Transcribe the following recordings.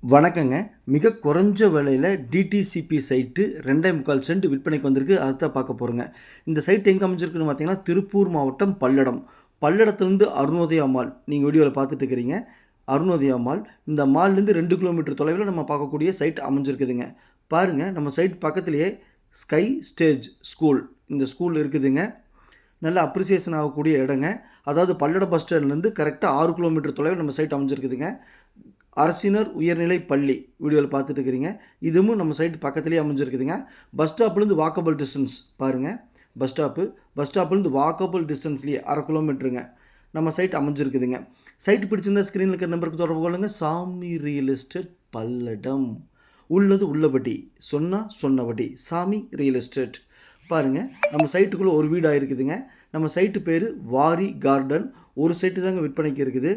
வணக்கங்க. மிக குறைஞ்ச விலையில டிடிசிபி சைட்டு 2.25 சென்ட் விற்பனைக்கு வந்திருக்கு. அதத்தான் பார்க்க போறோங்க. இந்த சைட் எங்க அமைஞ்சிருக்குன்னு பார்த்தீங்கன்னா, திருப்பூர் மாவட்டம் பல்லடம். பல்லடத்திலிருந்து அருணோதயா மால். நீங்க வீடியோல பார்த்துட்டு இருக்கிறீங்க. அருணோதயா மால். இந்த மால்லேருந்து 2 கிலோமீட்டர் தொலைவில நம்ம பார்க்கக்கூடிய சைட் அமைஞ்சிருக்குதுங்க. பாருங்க, நம்ம சைட் பக்கத்திலேயே ஸ்கை ஸ்டேஜ் ஸ்கூல். இந்த ஸ்கூல் இருக்குதுங்க. நல்ல அப்ரிசியேஷன் ஆகக்கூடிய இடங்க. அதாவது பல்லடம் பஸ் ஸ்டாண்ட்லேருந்து கரெக்டாக 6 கிலோமீட்டர் தொலைவில் நம்ம சைட் அமைஞ்சிருக்குதுங்க. அரசினர் உயர்நிலை பள்ளி வீடியோவில் பார்த்துட்டு இருக்கிறீங்க. இதுவும் நம்ம சைட் பக்கத்துலேயே அமைஞ்சிருக்குதுங்க. பஸ் ஸ்டாப்லேருந்து வாக்கபிள் டிஸ்டன்ஸ் பாருங்கள். பஸ் ஸ்டாப்லேருந்து வாக்கபிள் டிஸ்டன்ஸ்லேயே 1/2 கிலோமீட்டருங்க நம்ம சைட் அமைஞ்சிருக்குதுங்க. சைட் பிடிச்சிருந்தா ஸ்க்ரீனில் இருக்கிற நம்பருக்கு தொடர்பு கொள்ளுங்கள். சாமி ரியல் எஸ்டேட் பல்லடம். உள்ளது உள்ளபடி, சொன்னால் சொன்னபடி. சாமி ரியல் எஸ்டேட். பாருங்கள், நம்ம சைட்டுக்குள்ளே ஒரு வீடு ஆகிருக்குதுங்க. நம்ம சைட்டு பேர் வாரி கார்டன். ஒரு சைட்டு தாங்க விற்பனைக்கு இருக்குது.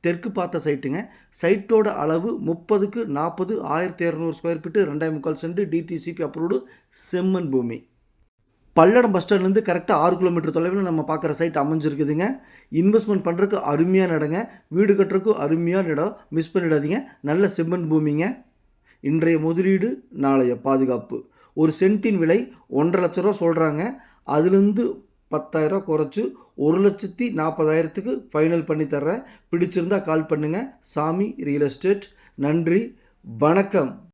தெற்கு பார்த்த சைட்டுங்க. சைட்டோட அளவு 30க்கு 40, 1200 square feet, 2.25 cent, DTCP approved, செம்மண் பூமி. பல்லடம் பஸ் ஸ்டாண்ட்லேருந்து கரெக்டாக 6 கிலோமீட்டர் தொலைவில் நம்ம பார்க்குற சைட் அமைஞ்சிருக்குதுங்க. இன்வெஸ்ட்மெண்ட் பண்ணுறதுக்கு அருமையான இடங்க. வீடு கட்டுறதுக்கு அருமையான இடம். மிஸ் பண்ணிடாதீங்க. நல்ல செம்மண் பூமிங்க. இன்றைய முதலீடு, நாளைய பாதுகாப்பு. ஒரு சென்ட்டின் விலை 1.5 லட்ச ரூபா சொல்கிறாங்க. அதுலேருந்து 10,000 குறைச்சி 1,40,000க்கு ஃபைனல் பண்ணி தர்றேன். பிடிச்சிருந்தால் கால் பண்ணுங்கள். சாமி ரியல் எஸ்டேட். நன்றி, வணக்கம்.